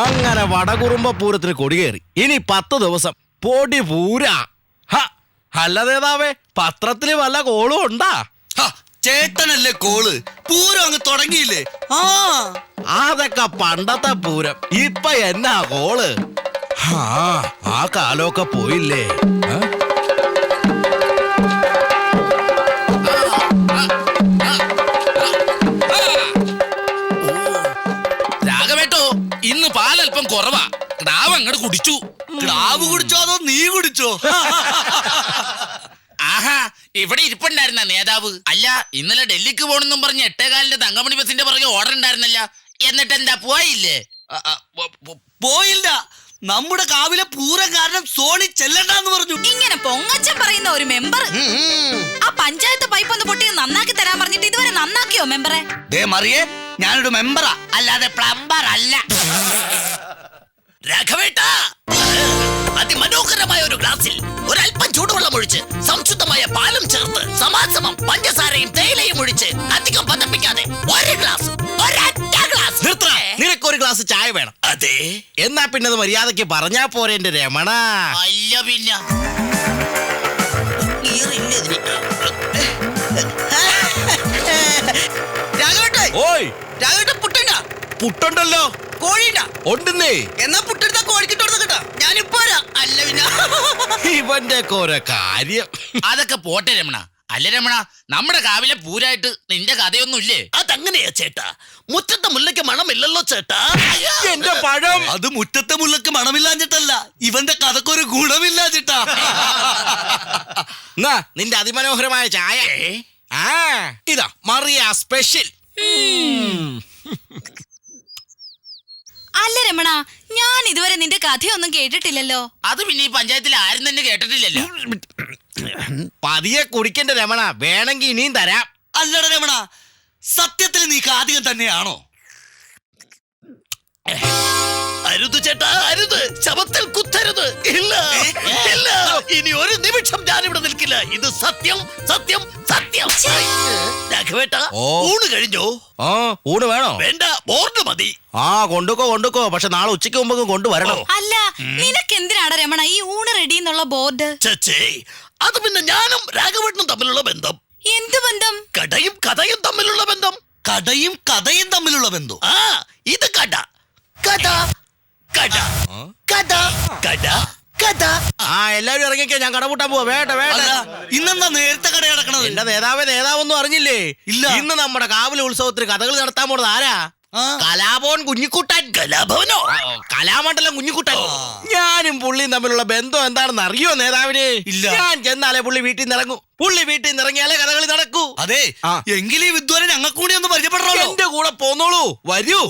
അങ്ങനെ വടകുറുമ്പ പൂരത്തിന് കൊടികേറി. ഇനി 10 ദിവസം പൊടി പൂരാ. അല്ല നേതാവേ, പത്രത്തില് വല്ല കോളും ഉണ്ടാ? ചേട്ടനല്ലേ കോള്. പൂരം അങ്ങ് തുടങ്ങിയില്ലേ? അതൊക്കെ പണ്ടത്തെ പൂരം. ഇപ്പൊ എന്നാ കോള്? ആ കാലമൊക്കെ പോയില്ലേ? രാഘവേട്ടോ, ഇന്ന് പാലല്പം കുറവാ. ക്ടാവ് അങ്ങോട്ട് കുടിച്ചു. ക്ടാവ് കുടിച്ചോ അതോ നീ കുടിച്ചോ? ആഹാ, ഇവിടെ ഇരിപ്പുണ്ടായിരുന്ന നേതാവ്. അല്ല, ഇന്നലെ ഡൽഹിക്ക് പോണെന്നും പറഞ്ഞ് 8:15 തങ്കമണി ബസിന്റെ പുറകെ ഓർഡർ ഉണ്ടായിരുന്നല്ല. എന്നിട്ട് എന്താ പോയില്ലേ? പോയില്ല. നമ്മുടെ കാവിലെ പൂരം കാരണം സോണി ചെല്ലണ്ടെന്ന് പറഞ്ഞു. ഇങ്ങനെ പൊങ്ങച്ചൻ പറയുന്ന ഒരു മെമ്പർ ആ പഞ്ചായത്ത് പൈപ്പ് ഒന്ന് പൊട്ടി നന്നാക്കി തരാൻ പറഞ്ഞിട്ട് ഇതുവരെ നന്നാക്കിയോ മെമ്പറെ? മറിയേ, ഞാനൊരു മെമ്പറാ, അല്ലാതെ പ്ലംബർ അല്ല. രാഘവേട്ടാ, അതിമനോഹരമായ ഒരു ഗ്ലാസിൽ ഒരല്പം ചൂടുവെള്ളം ഒഴിച്ച് സംശുദ്ധമായ പാലും ചേർത്ത് സമാസമം പഞ്ചസാരയും തേയിലയും ഒഴിച്ച് അധികം പതപ്പിക്കാതെ ഒരു ഗ്ലാസ്, ഒരൊറ്റ ഗ്ലാസ്. നിനക്കൊരു ഗ്ലാസ് ചായ വേണം? അതെ. എന്നാ പിന്നെ അത് മര്യാദക്ക് പറഞ്ഞാ പോരെ എന്റെ രമണ. അല്ല പിന്നെ പുട്ടുണ്ടല്ലോ. കോഴിണ്ടാ? ഉണ്ടെന്നേ. എന്നാ പുട്ടെടുത്താ കോഴിക്കിട്ടോടുന്ന കേട്ടാ. ഞാനിപ്പോ അല്ല പിന്നെ ഇവന്റെ ഓരോ കാര്യം. അതൊക്കെ പോട്ടെ രമണ. അല്ല രമണ, നമ്മുടെ കാവിലെ പൂരായിട്ട് നിന്റെ കഥയൊന്നും ഇല്ലേ? അതങ്ങനെയാ ചേട്ടാ. മുറ്റത്തെ മുല്ലയ്ക്ക് മണമില്ലല്ലോ ചേട്ടാ. എന്റെ പഴം. അത് മുറ്റത്തെ മുല്ലക്ക് മണമില്ലാഞ്ഞിട്ടല്ല, ഇവന്റെ കഥക്കൊരു ഗുണമില്ലാഞ്ഞിട്ടാ. നിന്റെ അതിമനോഹരമായ ചായ. ഇതാ മറിയ സ്പെഷ്യൽ. അല്ല രമണ, ഞാൻ ഇതുവരെ നിന്റെ കഥയൊന്നും കേട്ടിട്ടില്ലല്ലോ. അത് പിന്നെ ഈ പഞ്ചായത്തിൽ ആരും തന്നെ കേട്ടിട്ടില്ലല്ലോ. പതിയെ കുടിക്കണ്ട രമണ, വേണമെങ്കിൽ ഇനിയും തരാം. അല്ലട രമണ, സത്യത്തിൽ നീ കാതികം തന്നെയാണോ? അരുത് ചേട്ടാ, അരുത്. ശബത്തിൽ കുത്തരുത്. ഇല്ല ഇല്ല, ഇനി ഒരു നിമിഷം ഞാനിവിടെ നിൽക്കില്ല. ഇത് സത്യം, സത്യം, സത്യം. രാഘവേട്ടാ, ഊണ് കഴിഞ്ഞോ? ഊണ് വേണോ? വേണ്ട, ബോർഡ് മതി. കൊണ്ടുക്കോ. പക്ഷെ നാളെ ഉച്ചയ്ക്ക് മുമ്പ് കൊണ്ടുവരണോ? അല്ല, നിനക്ക് എന്തിനാണ് രമണ ഈ ഊണ് റെഡി എന്നുള്ള ബോർഡ്? ചേച്ചേ, അത് പിന്നെ ഞാനും രാഘവേട്ടനും തമ്മിലുള്ള ബന്ധം. എന്ത് ബന്ധം? കടയും കഥയും തമ്മിലുള്ള ബന്ധം. കടയും കഥയും തമ്മിലുള്ള ബന്ധം. ഇത് കട, കഥ, കട, കഥ, കട, കഥ. എല്ലാവരും ഇറങ്ങിക്കോ, ഞാൻ കട പൂട്ടാൻ പോവാ. വേണ്ട. ഇന്നെന്താ നേരത്തെ കട കിടക്കണത്? എന്റെ നേതാവൊന്നും അറിഞ്ഞില്ലേ? ഇല്ല. ഇന്ന് നമ്മുടെ കാവിലെ ഉത്സവത്തിന് കഥകൾ നടത്താൻ പോണത് ആരാ? കലാഭവൻ കുഞ്ഞിക്കുട്ടൻ. കലാഭവനോ? കലാമണ്ഡലം കുഞ്ഞിക്കുട്ടൻ. ഞാനും പുള്ളിയും തമ്മിലുള്ള ബന്ധം എന്താണെന്ന് അറിയോ നേതാവിനെ? ഇല്ല. ഞാൻ ചെന്നാലേ പുള്ളി വീട്ടിൽ നിന്ന് ഇറങ്ങൂ. പുള്ളി വീട്ടിൽ നിന്ന് ഇറങ്ങിയാലേ കഥകളി നടക്കൂ. അതെ, എങ്കിലും ഈ വിദ്വാനെ ഞങ്ങൾക്ക് കൂടി ഒന്ന് പരിചയപ്പെടണോ? എന്റെ കൂടെ പോന്നോളൂ, വരൂ.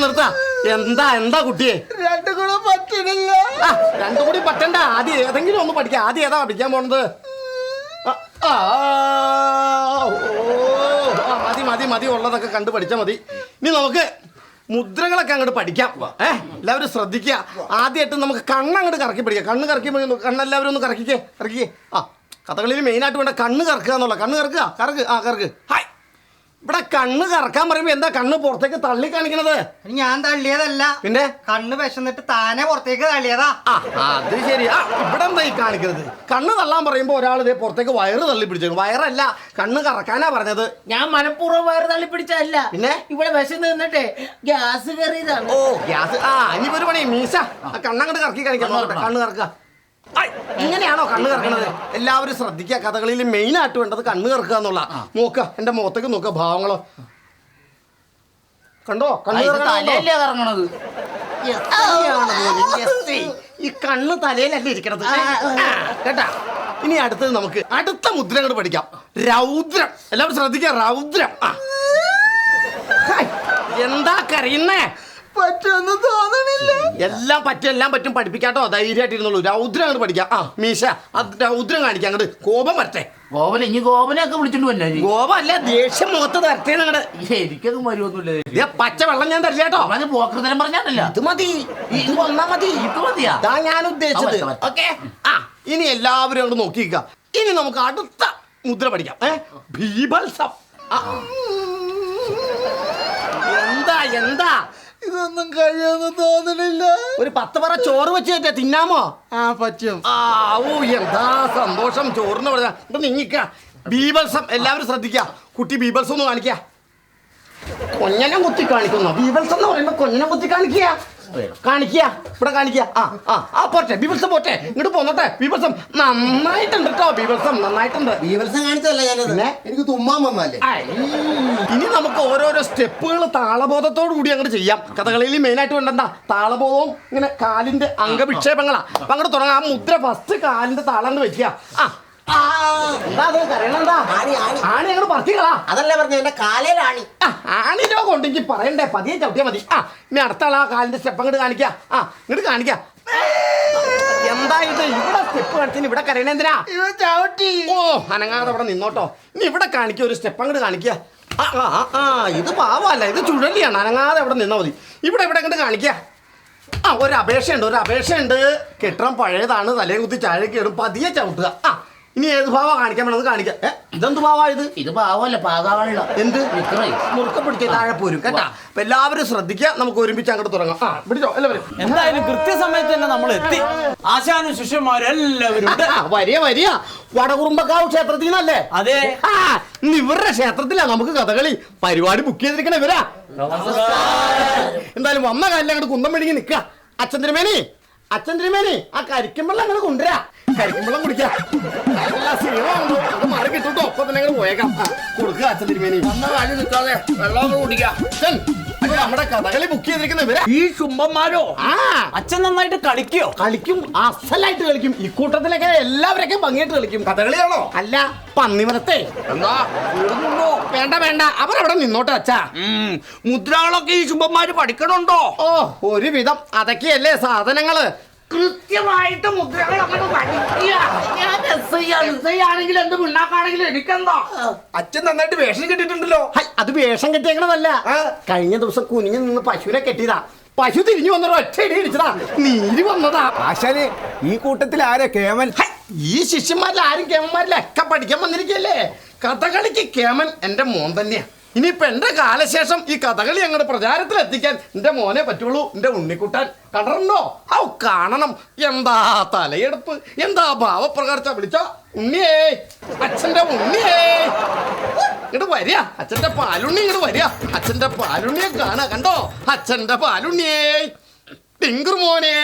നിർത്ത. എന്താ കുട്ടിയെ? രണ്ടും കൂടി പറ്റണില്ല. രണ്ടും കൂടി പറ്റണ്ട. ആദ്യം ഏതെങ്കിലും ഒന്ന് പഠിക്കാം. ആദ്യം ഏതാ പഠിക്കാൻ പോണത്? മതി ഉള്ളതൊക്കെ കണ്ട് പഠിച്ചാൽ മതി. ഇനി നമുക്ക് മുദ്രകളൊക്കെ അങ്ങോട്ട് പഠിക്കാം. എല്ലാവരും ശ്രദ്ധിക്കുക. ആദ്യമായിട്ട് നമുക്ക് കണ്ണങ്ങോട്ട് കറക്കി പഠിക്കാം. കണ്ണ് കറക്കി കണ്ണെല്ലാവരും ഒന്ന് കറക്കിക്കേ. കഥകളിൽ മെയിനായിട്ട് വേണ്ട കണ്ണ് കറക്കുക എന്നുള്ള. കണ്ണ് കറക്ക്. ഹായ്. ഇവിടെ കണ്ണ് കറക്കാൻ പറയുമ്പോ എന്താ കണ്ണ് പുറത്തേക്ക് തള്ളി കാണിക്കണത്? ഞാൻ തള്ളിയതല്ല, പിന്നെ കണ്ണ് വിശന്നിട്ട് താനെ പുറത്തേക്ക് തള്ളിയതാ. അത് ശരി. ഇവിടെ എന്താ ഈ കാണിക്കുന്നത്? കണ്ണ് തള്ളാൻ പറയുമ്പോ ഒരാൾ ഇതേ പുറത്തേക്ക് വയറ് തള്ളി പിടിച്ചു. വയറല്ല, കണ്ണ് കറക്കാനാ പറഞ്ഞത്. ഞാൻ മനഃപൂർവ്വം വയറ് തള്ളി പിടിച്ചതല്ല. പിന്നെ ഇവിടെ വിശന്ന് നിന്നിട്ടേ ഗ്യാസ് കയറിയതാണ്. ഗ്യാസ്. ഇനിയിപ്പോ ഒരു പണി മീശ കണ്ണങ്ങോട്ട് കറക്കി കാണിക്കാം. കണ്ണ് കറക്കുക. ഇങ്ങനെയാണോ കണ്ണ് കറക്കണത്? എല്ലാവരും ശ്രദ്ധിക്കുക. കഥകളിൽ മെയിൻ ആയിട്ട് വേണ്ടത് കണ്ണ് കറക്കുക എന്നുള്ള. നോക്ക, എന്റെ മുഖത്തേക്ക് നോക്ക. ഭാവങ്ങളോ കണ്ടോ? കണ്ണ് കറങ്ങണത്. ഈ കണ്ണ് തലയിലല്ല ഇരിക്കണത് കേട്ടാ. ഇനി അടുത്തത് നമുക്ക് അടുത്ത മുദ്ര അങ്ങോട്ട് പഠിക്കാം. രൗദ്രം. എല്ലാവരും ശ്രദ്ധിക്കുക. രൗദ്രം. എന്താ കരയുന്നേ? പറ്റുമെന്ന് തോന്നണില്ല. എല്ലാം പറ്റും പഠിപ്പിക്കാട്ടോ. ധൈര്യമായിട്ടിരുന്നുള്ളൂ. രൗദ്രം അങ്ങോട്ട് പഠിക്കാം. ആ മീശ അത് രൗദ്രം കാണിക്കാം. അങ്ങോട്ട് കോപം വരട്ടെ. ഗോപന ഇനി ഗോപനെയൊക്കെ വിളിച്ചിട്ട് വന്നെ. കോപം അല്ല, ദേഷ്യം മുഖത്ത് വരട്ടെ. നിങ്ങടെ എനിക്കൊന്നും വരുമൊന്നുമില്ല. പച്ച വെള്ളം ഞാൻ തരില്ല കേട്ടോ. അവന് പോക്കൃതരം പറഞ്ഞാണല്ല. ഇത് മതി, ഇത് വന്നാ മതി. ഇത് മതിയാ? ഇതാ ഞാൻ ഉദ്ദേശിച്ചത്. ആ, വരട്ടെ. ഓക്കെ. ആ ഇനി എല്ലാവരും അങ്ങോട്ട് നോക്കിക്ക. ഇനി നമുക്ക് അടുത്ത മുദ്ര പഠിക്കാം. ബീഭത്സം. ആ. എന്താ ഇതൊന്നും കഴിയുമെന്ന് തോന്നണില്ല. ഒരു 10 പറ ചോറ് വെച്ച് തിന്നാമോ? പറ്റും. എന്താ സന്തോഷം. ചോറിന് പറഞ്ഞ നിങ്ങിക്ക. ബീഭത്സം എല്ലാവരും ശ്രദ്ധിക്കുക. കുട്ടി ബീഭത്സം ഒന്ന് കാണിക്കുക. കൊഞ്ഞനം കുത്തി കാണിക്കുന്നു. ബീഭത്സം എന്ന് പറയുമ്പോ കൊഞ്ഞനം കുത്തി കാണിക്കുക. ഇവിടെ കാണിക്കുക. പോട്ടെ ബീഭത്സം പോട്ടെ. ഇങ്ങോട്ട് പോന്നോട്ടെ. ബീഭത്സം നന്നായിട്ടുണ്ട് കേട്ടോ. ബീഭത്സം നന്നായിട്ടുണ്ട്. ബീഭത്സം കാണിച്ചതല്ല ഞാനത്. എനിക്ക് തുമ്മാൻ വന്നല്ലേ. ഇനി നമുക്ക് ഓരോരോ സ്റ്റെപ്പുകൾ താളബോധത്തോടു കൂടി അങ്ങോട്ട് ചെയ്യാം. കഥകളിയിൽ മെയിനായിട്ട് വേണ്ടെന്താ താളബോധവും ഇങ്ങനെ കാലിന്റെ അംഗവിക്ഷേപങ്ങളാ. അപ്പൊ അങ്ങോട്ട് തുടങ്ങാം. ആ മുദ്ര ഫസ്റ്റ് കാലിന്റെ താളം വെക്കുക. എന്താ അത് കരയണെന്താ? ആണി അങ്ങോട്ട് പറത്തിക്കളാ. അതല്ലേ പറഞ്ഞു എന്റെ കാലേലാണി. ആണി രോഗം ഉണ്ടെങ്കിൽ പറയണ്ടേ, പതിയെ ചവിട്ടിയാ മതി. ഇനി അടുത്ത ആളാ കാലിന്റെ സ്റ്റെപ്പ് അങ്ങോട്ട് കാണിക്കുക. ഇങ്ങോട്ട് കാണിക്കുക. എന്താ ഇത്? ഇവിടെ സ്റ്റെപ്പ് കാണിച്ചു. ഇവിടെ കരയണെന്തിനാ? അനങ്ങാതെ ഇവിടെ നിന്നോട്ടോ. ഇനി ഇവിടെ കാണിക്കുക. ഒരു സ്റ്റെപ്പ് അങ്ങോട്ട് കാണിക്കുക. ഇത് പാവല്ല, ഇത് ചുഴലിയാണ്. അനങ്ങാതെ ഇവിടെ നിന്നാ മതി. ഇവിടെ അങ്ങോട്ട് കാണിക്കുക. ഒരു അപേക്ഷയുണ്ട്. കെട്ടിടം പഴയതാണ്. തലയെ കുത്തി ചാഴയ്ക്ക് ഇടും. പതിയെ ചവിട്ടുക. ഇനി ഏത് ഭാവം കാണിക്കാൻ വേണമെന്ന് കാണിക്കാം. ഇതെന്ത് ഭാവാ ഇത്? ഇത് പാവല്ല, പാകാവള്ള. എന്ത് മുറുക്ക പിടിച്ച താഴെ പോരും കേട്ടാ. അപ്പൊ എല്ലാവരും ശ്രദ്ധിക്കുക. നമുക്ക് ഒരുമിച്ച് അങ്ങോട്ട് തുടങ്ങാം. പിടിച്ചോ എല്ലാവരും. എന്തായാലും കൃത്യസമയത്ത് തന്നെ നമ്മൾ എത്തി. ആശാനും ശിഷ്യന്മാരെല്ലാവരും വരിക. വടകുറുമ്പക്കാവ് ക്ഷേത്രത്തിൽ നിന്നല്ലേ? അതെ. ഇവരുടെ ക്ഷേത്രത്തിലാ നമുക്ക് കഥകളി. പരിപാടി ബുക്ക് ചെയ്തിരിക്കണ ഇവരാ. എന്തായാലും വന്ന കാലിൽ അങ്ങോട്ട് കുന്തം മെഴുകി നിൽക്കുക. അച്ഛൻ തിരുമേനി ആ കരിക്കുമ്പെള്ളം അങ്ങോട്ട് കൊണ്ടുവരാ. കരിക്കുമ്പെള്ളം കുടിക്കുക. മാറി കിട്ടുട്ടോ. ഒപ്പം തന്നെ അങ്ങോട്ട് പോയേക്കാം. കൊടുക്കുക അച്ഛൻ തിരുമേനി. വന്ന കാലിൽ നിൽക്കാതെ വെള്ളം കുടിക്കാം. നമ്മുടെ കഥകളി ബുക്ക് ചെയ്തിരിക്കുന്ന ഇവരാ. ഈ ശുംഭന്മാരോ? അച്ഛൻ നന്നായിട്ട് കളിക്കും. അസലായിട്ട് കളിക്കും. ഇക്കൂട്ടത്തിലൊക്കെ എല്ലാവരൊക്കെ ഭംഗിയായിട്ട് കളിക്കും. കഥകളിയാണോ? അല്ല, പന്നിമരത്തെ. എന്താ വേണ്ട അവരവിടെ നിന്നോട്ടെ അച്ഛാ. മുദ്രകളൊക്കെ ഈ ശുംഭന്മാര് പഠിക്കണുണ്ടോ? ഒരുവിധം അതൊക്കെയല്ലേ സാധനങ്ങള്. കൃത്യമായിട്ട് മുദ്രകൾ അങ്ങോട്ട് പഠിക്കുക. ഞാൻ ആണെങ്കിലും എന്ത് പിണ്ണാക്കാണെങ്കിലും എനിക്കെന്താ? അച്ഛൻ നന്നായിട്ട് വേഷം കെട്ടിട്ടുണ്ടല്ലോ. അത് വേഷം കെട്ടിയേക്കണതല്ല. കഴിഞ്ഞ ദിവസം കുനിഞ്ഞു നിന്ന് പശുവിനെ കെട്ടിയതാ. പശു തിരിഞ്ഞു വന്നൊരു ഒറ്റയടി ഇടിച്ചതാ. നീര് വന്നതാ. ആശാനെ ഈ കൂട്ടത്തിൽ ആരാ കേമൻ? ഈ ശിഷ്യന്മാരിൽ ആരും കേമന്മാരിലൊക്കെ പഠിക്കാൻ വന്നിരിക്കല്ലേ. കഥകളിക്ക് കേമൻ എന്റെ മോൻ തന്നെയാ. ഇനിയിപ്പൊ എന്റെ കാലശേഷം ഈ കഥകളി അങ്ങോട്ട് പ്രചാരത്തിൽ എത്തിക്കാൻ എന്റെ മോനെ പറ്റുള്ളൂ. എന്റെ ഉണ്ണിക്കുട്ടാൻ കണ്ടോ? കാണണം. എന്താ തലയെടുപ്പ്, എന്താ ഭാവപ്രകാരച്ച. വിളിച്ചോ ഉണ്ണിയേ, അച്ഛന്റെ ഉണ്ണിയേ. ഇങ്ങോട്ട് വരിക. അച്ഛന്റെ പാലുണ്ണി ഇങ്ങോട്ട് വരിക. അച്ഛന്റെ പാലുണ്ണിയെ കാണാ. കണ്ടോ അച്ഛന്റെ പാലുണ്ണിയേ. ടിങ്കർ മോനെ.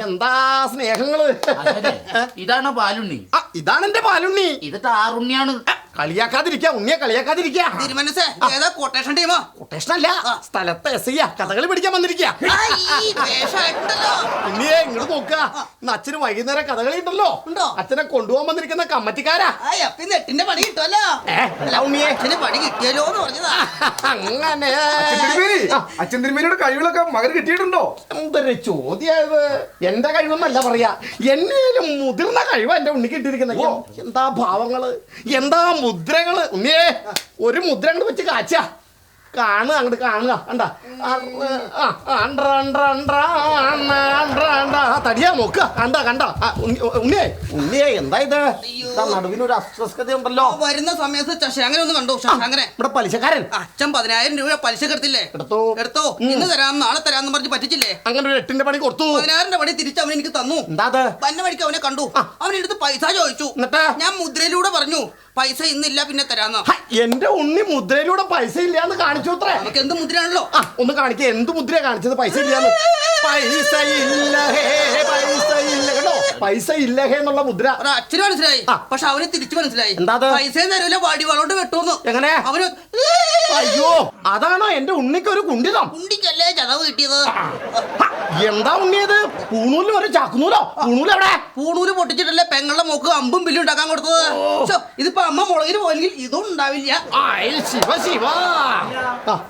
എന്താ സ്നേഹങ്ങള്. ഇതാണ് പാലുണ്ണി. ഇതാണ് എന്റെ പാലുണ്ണി. ഇത് താറുണ്ണിയാണ്. കളിയാക്കാതിരിക്കാ. ഉണ്ണിയെ കളിയാക്കാതിരിക്കാ. കൊട്ടേഷൻ ടീമോ? കൊട്ടേഷൻ അല്ല, സ്ഥലത്തെ എസ് കഥകളി പിടിക്കാൻ വന്നിരിക്കുക. ഉണ്ണിയെ ഇങ്ങോട്ട് നോക്കുക. ഇന്ന് അച്ഛന് വൈകുന്നേരം കഥകളി ഉണ്ടല്ലോ. അച്ഛനെ കൊണ്ടുപോകാൻ വന്നിരിക്കുന്ന കമ്മറ്റിക്കാരാ. നെട്ടിന്റെ പണി കിട്ടുമല്ലോ. ഉണ്ണിയെ അച്ഛന് പണി കിട്ടിയല്ലോ എന്ന് പറഞ്ഞതാ. അങ്ങനെ അച്ഛൻ തിരുമേനിയുടെ കഴിവുകളൊക്കെ മകന് കിട്ടിയിട്ടുണ്ടോ? എന്തൊരു ചോദ്യത്. എന്റെ കഴിവൊന്നല്ല പറയാ, എന്നേലും മുതിർന്ന കഴിവാ എന്റെ ഉണ്ണിക്ക് കിട്ടിയിരിക്കുന്നത്. എന്താ ഭാവങ്ങള്, എന്താ മുദ്രകള്. ഉണ്ണിയേ ഒരു മുദ്ര അങ്ങോട്ട് വെച്ച് കാച്ച. കാണുക അങ്ങോട്ട് കാണുക. കണ്ട തടിയാ നോക്കുക. കണ്ട ഉണ്ണിയേ എന്താ ഇത്? നടുവിനൊരു അസ്വസ്ഥത ഉണ്ടല്ലോ. വരുന്ന സമയത്ത് ശശാങ്കനെ ഒന്ന് കണ്ടു. ശശാങ്കനെ ഇവിടെ പലിശക്കാരൻ. അച്ഛൻ 10,000 രൂപ പലിശ എടുത്തില്ലേ? എടുത്തോ. ഇന്ന് തരാം നാളെ തരാന്ന് പറഞ്ഞ് പറ്റിച്ചില്ലേ? അങ്ങനെ ഒരു 8ന്റെ പണി കൊടുത്തു. 10,000 പണി തിരിച്ച് അവൻ എനിക്ക് തന്നു. എന്താ പന്ന വഴിക്ക് അവനെ കണ്ടു. അവനെടുത്ത് പൈസ ചോദിച്ചു. എന്നിട്ട് ഞാൻ മുദ്രയിലൂടെ പറഞ്ഞു പൈസ ഇന്നില്ല പിന്നെ തരാന്ന്. എന്റെ ഉണ്ണി മുദ്രയിലൂടെ പൈസ ഇല്ലാന്ന് കാണിച്ചു അത്രേ. നമുക്ക് എന്ത് മുദ്രയാണല്ലോ. ഒന്ന് കാണിക്കുക. എന്ത് മുദ്ര കാണിച്ചത്? പൈസ ഇല്ലാന്ന്. പൈസ ഇല്ല കേട്ടോ. പൈസ ഇല്ല എന്നുള്ള മുദ്ര അച്ഛന് മനസ്സിലായി. പക്ഷെ അവന് തിരിച്ചു മനസ്സിലായി. എന്താ? പൈസ തരൂല, വാടി വളോണ്ട് വെട്ടൂന്ന്. എങ്ങനെ? അവന് അയ്യോ അതാണോ എന്റെ ഉണ്ണിക്ക് ഒരു കുണ്ടിതം? കുണ്ടിക്കല്ലേ ചതവ് കിട്ടിയത്. എന്താ ഉണ്ണിയത്? പൂണൂലിന് ഒരു ചാക്കുന്നൂലോ? പൂണൂല് എവിടെ? പൂണൂര് പൊട്ടിച്ചിട്ടല്ലേ പെങ്ങളുടെ മോക്ക് അമ്പും ബില്ലും ഉണ്ടാക്കാൻ കൊടുത്തത്. ശ്ശോ, ഇതിപ്പോ അമ്മ മുളകിന് പോലെങ്കിൽ ഇതും ഉണ്ടാവില്ല. ശിവ ശിവ.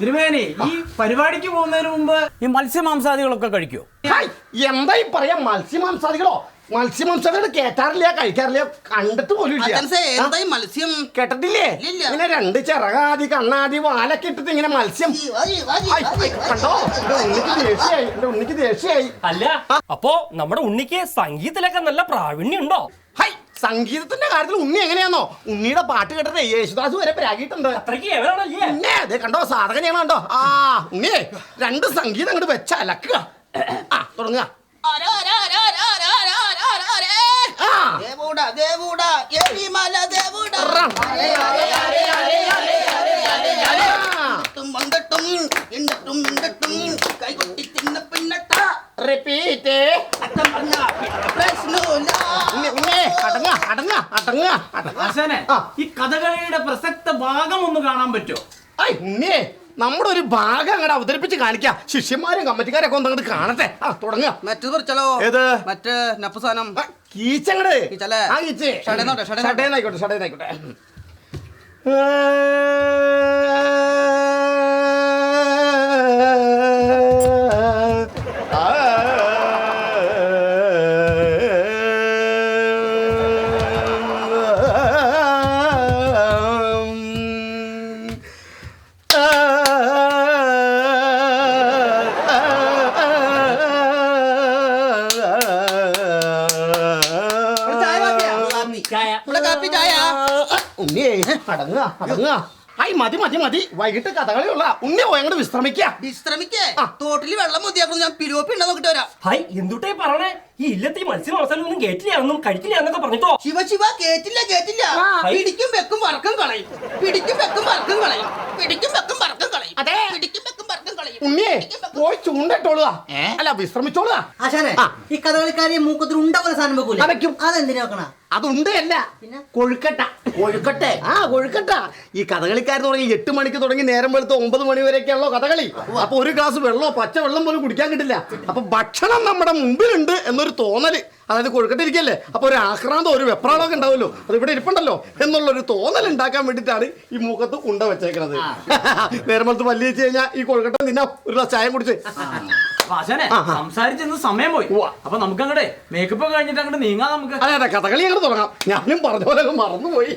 തിരുമേനി ഈ പരിപാടിക്ക് പോകുന്നതിന് മുമ്പ് ഈ മത്സ്യമാംസാദികളൊക്കെ കഴിക്കോ? ഹായ്, എന്താ ഈ പറയാ? മത്സ്യമാംസാദികളോ? മത്സ്യമാംസാദികൾ കേട്ടാറില്ല, കഴിക്കാറില്ല, കണ്ടിട്ട് പോലും ഇല്ല. അച്ഛൻസേ, എന്താ ഈ മത്സ്യം? കേട്ടിട്ടില്ലേ? ഇല്ല. ഇങ്ങനെ രണ്ട് ചിറകാതി കണ്ണാതി വാലൊക്കെ ഇട്ടിട്ട് ഇങ്ങനെ മത്സ്യം. കണ്ടോ? എന്റെ ഉണ്ണിക്ക് ദേഷ്യായി. അല്ല അപ്പോ നമ്മുടെ ഉണ്ണിക്ക് സംഗീതത്തിലൊക്കെ നല്ല പ്രാവീണ്യം ഉണ്ടോ? ഹൈ, സംഗീതത്തിന്റെ കാര്യത്തിൽ ഉണ്ണി എങ്ങനെയാണോ? ഉണ്ണിയുടെ പാട്ട് കേട്ടിട്ട് യേശുദാസ് വരെ പ്രാഗിയിട്ടുണ്ട്. അത്രയ്ക്ക് എവരാണല്ലേ? ഉണ്ണേ അതെ കണ്ടോ, സാധകനെയാണ് കണ്ടോ? ഉണ്ണിയെ രണ്ട് സംഗീതം അങ്ങോട്ട് വെച്ച അലക്കുക. തുടങ്ങുക. ദേവൂടാ ദേവൂടാ എരിമല ദേവൂടാ വന്നിട്ടും എന്നിട്ടും എന്നിട്ടും കൈകൊട്ടി തിന്ന പിന്നട്ട റിപ്പീറ്റ്. അച്ഛൻ പറഞ്ഞ പ്രശ്നമില്ല. ആശാനെ ഈ കഥകളിയുടെ പ്രസക്ത ഭാഗം ഒന്ന് കാണാൻ പറ്റുമോ? ഉണ്ണിയെ നമ്മുടെ ഒരു ഭാഗം അങ്ങോട്ട് അവതരിപ്പിച്ച് കാണിക്കാം. ശിഷ്യന്മാരും കമ്മിറ്റിക്കാരൊക്കെ ഒന്ന് അങ്ങോട്ട് കാണട്ടെ. തുടങ്ങുക. മറ്റേത് പറിച്ചാലോ? ഏത്? മറ്റേ നപ്പുസാനം കീച്ചങ്ങട്. കീച്ചല്ലേ? കീച്ച് ഷടേന്നോട്ടെ, ഷടേന്നായിക്കോട്ടെ, ഷടേന്നായിക്കോട്ടെ. ഉണ്ണിയെ അടങ്ങുക. ഹായ്, മതി മതി മതി. വൈകിട്ട് കഥകളിയുള്ള ഉണ്ണി പോയി അങ്ങോട്ട് വിശ്രമിക്കേ. തോട്ടില് വെള്ളം മതിയാക്കുന്നു. ഞാൻ പിലോപ്പി ഉണ്ടോ നോക്കിട്ട് വരാം. ഹായ് എന്തുട്ടേ പറഞ്ഞേ? ഈ ഇല്ലത്തെ മത്സ്യമാംസാദികളൊന്നും കേട്ടില്ല, ഒന്നും കഴിക്കില്ല എന്നൊക്കെ പറഞ്ഞിട്ടോ? ശിവ ശിവ, കേറ്റില്ല കേറ്റില്ല. പിടിക്കും വെക്കും വറക്കം കളയും. പിടിക്കും വെക്കും വറക്കം കളയും. പിടിക്കും വെക്കും വറക്കം കളയും. അതെ. പിടിക്കും വെക്കും വറക്കം കളയും. ഉണ്ണിയെ പോയി ചൂണ്ടിട്ടോളുക. അല്ല, വിശ്രമിച്ചോളുക. ആശാനെ ഈ കഥകളിക്കാരി മൂക്കത്തിൽ ഉണ്ടാവുന്ന സാധനം വെക്കൂല? അരയ്ക്കും. അതെന്തിനാ വെക്കണ? അതുണ്ട് അല്ല, കൊഴുക്കട്ട. കൊഴുക്കട്ട. ഈ കഥകളിക്കാരെന്ന് തുടങ്ങി 8 മണിക്ക് തുടങ്ങി നേരം വെളുത്ത് 9 മണി വരെയൊക്കെയാണല്ലോ കഥകളി. അപ്പൊ ഒരു ഗ്ലാസ് വെള്ളമോ പച്ച വെള്ളം പോലും കുടിക്കാൻ കിട്ടില്ല. അപ്പൊ ഭക്ഷണം നമ്മുടെ മുമ്പിലുണ്ട് എന്നൊരു തോന്നല്, അതായത് കൊഴുക്കട്ട ഇരിക്കല്ലേ, അപ്പൊ ഒരു ആക്രാന്തം ഒരു വെപ്രാളമൊക്കെ ഉണ്ടാവുമല്ലോ, അത് ഇവിടെ ഇരിപ്പുണ്ടല്ലോ എന്നുള്ളൊരു തോന്നൽ ഉണ്ടാക്കാൻ വേണ്ടിയിട്ടാണ് ഈ മൂക്കത്ത് ഉണ്ട വെച്ചേക്കണത്. നേരം വെളുത്ത് പല്ലി വെച്ച് കഴിഞ്ഞാൽ ഈ കൊഴുക്കട്ട തിന്നാ ഒരു ഗ്ലാസ് ചായ കുടിച്ച്. ആശാനെ സംസാരിച്ചെന്ന് സമയം പോയി. അപ്പൊ നമുക്ക് അങ്ങോട്ട് മേക്കപ്പ് കഴിഞ്ഞിട്ട് അങ്ങോട്ട് നീങ്ങാം. നമുക്ക് അതെ കഥകളി അങ്ങോട്ട് തുടങ്ങാം. ഞാനും പറഞ്ഞ പോലെ മറന്നുപോയി.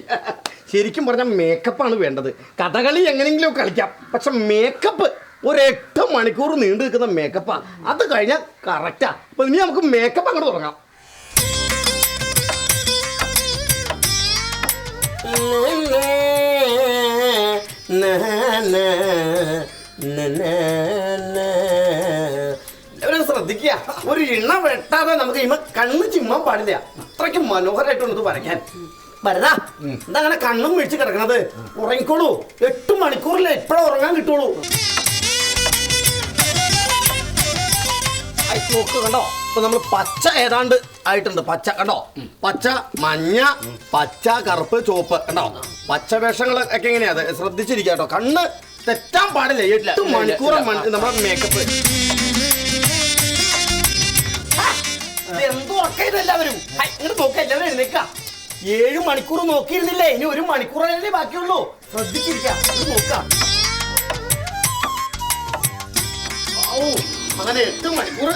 ശരിക്കും പറഞ്ഞാൽ മേക്കപ്പാണ് വേണ്ടത്. കഥകളി എങ്ങനെയെങ്കിലും കളിക്കാം, പക്ഷെ മേക്കപ്പ് ഒരു 8 മണിക്കൂർ നീണ്ടു നിൽക്കുന്ന മേക്കപ്പാ. അത് കഴിഞ്ഞാൽ കറക്റ്റാ. അപ്പൊ ഇനി നമുക്ക് മേക്കപ്പ് അങ്ങോട്ട് തുടങ്ങാം. എല്ലാവരും ശ്രദ്ധിക്കുക, ഒരു ഇണ വെട്ടാതെ നമുക്ക് ഇമ കണ്ണ് ചിമ്മാൻ പാടില്ല. അത്രയ്ക്ക് മനോഹരമായിട്ടുണ്ട് ഇത് വരയ്ക്കാൻ. വരതാ എന്താ അങ്ങനെ കണ്ണും വീഴ്ച കിടക്കണത്? ഉറങ്ങിക്കോളൂ. 8 മണിക്കൂറിൽ എപ്പോഴും ഉറങ്ങാൻ കിട്ടുള്ളൂ. നോക്ക് കണ്ടോ, ഇപ്പൊ നമ്മൾ പച്ച ഏതാണ്ട് ആയിട്ടുണ്ട്. പച്ച കണ്ടോ, പച്ച മഞ്ഞ പച്ച കറുപ്പ് ചുവപ്പ് കണ്ടോ. പച്ച വേഷങ്ങളൊക്കെ എങ്ങനെയാ ശ്രദ്ധിച്ചിരിക്കുക കേട്ടോ. കണ്ണ് തെറ്റാൻ പാടില്ല. 8 മണിക്കൂർ നമ്മുടെ മേക്കപ്പ്. എന്തോ ഉറക്കം എല്ലാവരും ഇങ്ങോട്ട് നോക്ക. എല്ലാവരും എഴുന്നേക്ക. 7 മണിക്കൂർ നോക്കിയിരുന്നില്ലേ, ഇനി 1 മണിക്കൂറല്ലേ ബാക്കിയുള്ളൂ. ശ്രദ്ധിച്ചിരിക്കാം, നോക്കാം. അങ്ങനെ 8 മണിക്കൂർ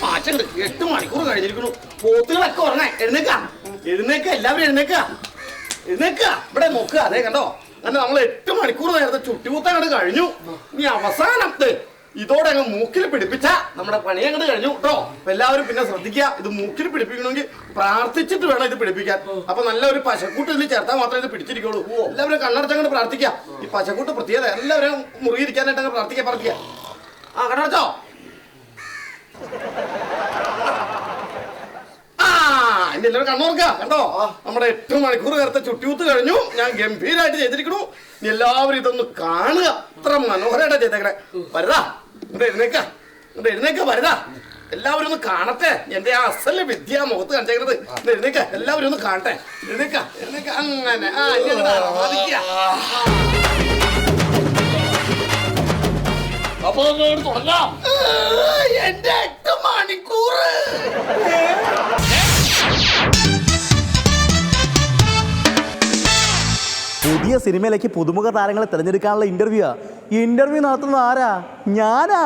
മാറ്റുണ്ട്. 8 മണിക്കൂർ കഴിഞ്ഞിരിക്കണു. പോത്തുകളൊക്കെ ഉറങ്ങാൻ എഴുന്നേക്ക. എല്ലാവരും എഴുന്നേക്ക. ഇവിടെ നോക്കുക. അതേ കണ്ടോ, അങ്ങനെ നമ്മൾ 8 മണിക്കൂർ നേരത്തെ ചുട്ടിമുത്ത അങ്ങോട്ട് കഴിഞ്ഞു. ഇനി അവസാനത്തെ ഇതോടെ അങ്ങ് മൂക്കിൽ പിടിപ്പിച്ച നമ്മുടെ പണി അങ്ങോട്ട് കഴിഞ്ഞു കേട്ടോ. അപ്പൊ എല്ലാവരും പിന്നെ ശ്രദ്ധിക്കുക, ഇത് മൂക്കിൽ പിടിപ്പിക്കണമെങ്കിൽ പ്രാർത്ഥിച്ചിട്ട് വേണം ഇത് പിടിപ്പിക്കാൻ. അപ്പൊ നല്ലൊരു പശക്കൂട്ട് ഇതിൽ ചേർത്താൽ മാത്രമേ ഇത് പിടിച്ചിരിക്കുള്ളൂ. എല്ലാവരും കണ്ണടച്ചങ്ങോട്ട് പ്രാർത്ഥിക്കുക. ഈ പശക്കൂട്ട് പ്രത്യേകത, എല്ലാവരും മുറുകിയിരിക്കാനായിട്ട് അങ്ങ് പ്രാർത്ഥിക്കുക. കണ്ണടച്ചോ? ഇനി എല്ലാവരും കണ്ണോർക്ക. കണ്ടോ, നമ്മുടെ 8 മണിക്കൂർ നേരത്തെ ചുട്ടിയൂത്ത് കഴിഞ്ഞു. ഞാൻ ഗംഭീരമായിട്ട് ചെയ്തിരിക്കണു. ഇനി എല്ലാവരും ഇതൊന്ന് കാണുക. അത്ര മനോഹരമായിട്ടാ ചെയ്തേക്കണേ. വരുതാ എഴുന്നേക്ക വരുതാ. എല്ലാവരും ഒന്ന് കാണട്ടെ. എന്റെ ആ അസല് വിദ്യ മുഖത്ത് കാണിച്ചേക്കണത്. എഴുന്നേക്ക, എല്ലാവരും ഒന്ന് കാണട്ടെ. എഴുന്നേക്ക അങ്ങനെ. ഇനി അങ്ങോട്ട് ആരാധിക്കുക. അപ്പൊ അങ്ങോട്ട് തുടങ്ങാം. എന്റെ 8 മണിക്കൂർ. പുതിയ സിനിമയിലേക്ക് പുതുമുഖ താരങ്ങളെ തിരഞ്ഞെടുക്കാനുള്ള ഇന്റർവ്യൂ നടത്തുന്നത് ആരാ? ഞാനാ.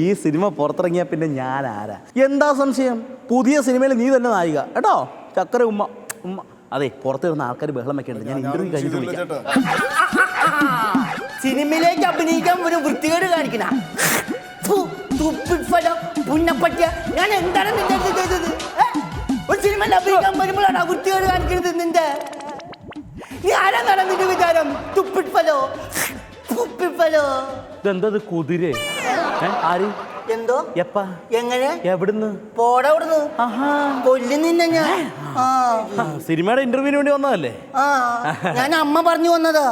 ഈ സിനിമ പുറത്തിറങ്ങിയ പിന്നെ ഞാൻ ആരാ? എന്താ സംശയം? പുതിയ സിനിമയിൽ നീ തന്നെ നായിക കേട്ടോ. ചക്കര ഉമ്മ. അതെ, പുറത്ത് വരുന്ന ആൾക്കാർ ബഹളം വെക്കുന്നുണ്ട്. ഞാൻ ഇന്റർവ്യൂ കഴിഞ്ഞിട്ട് വിളിക്കാം. സിനിമയിലേക്ക് അഭിനയിക്കാൻ ഒരു വൃത്തികേട് കാണിക്കണ പുന്നപ്പറ്റിയ ഞാൻ എന്താണ് നിന്റെ ചെയ്തത്? ഒരു സിനിമയിൽ അഭിനയിക്കാൻ വരുമ്പോഴാണ് വൃത്തികേട് കാണിക്കുന്നത് നിന്റെ. നീ ആരാന്നാണ് നിന്റെ വിചാരം? തുപ്പിട്ടലോ ഇതെന്തത് കുതിര? ആര്? എന്തോ എപ്പാ? എങ്ങനെ? എവിടുന്ന്? പോടാ അവിടുന്ന്. കൊല്ലു നിന്നെ ഞാൻ. സിനിമയുടെ ഇന്റർവ്യൂവിന് വേണ്ടി വന്നതല്ലേ? ഞാൻ അമ്മ പറഞ്ഞു വന്നതാ.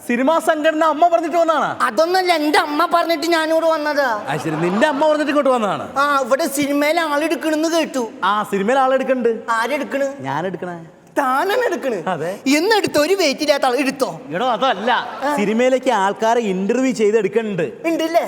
സിനിമാ സംഘടന അമ്മ പറഞ്ഞിട്ട് വന്നതാണ്? അതൊന്നല്ല, എന്റെ അമ്മ പറഞ്ഞിട്ട് ഞാനിവിടെ വന്നതാ. ശരി, നിന്റെ അമ്മ പറഞ്ഞിട്ട് ഇങ്ങോട്ട് വന്നതാണ്? ഇവിടെ സിനിമയിൽ ആളെടുക്കണെന്ന് കേട്ടു. സിനിമയിൽ ആളെടുക്കണ്ട്. ആരെടുക്കണ്? ഞാൻ എടുക്കണേ. താനാണ് എടുക്കണ്? അതെ. എന്നെടുത്തോ? ഒരു വെയിറ്റ് ഇല്ലാത്ത ആൾ എടുത്തോ? എടോ, അതല്ല, സിനിമയിലേക്ക് ആൾക്കാരെ ഇന്റർവ്യൂ ചെയ്തെടുക്കണ്ട്. ഉണ്ടല്ലേ?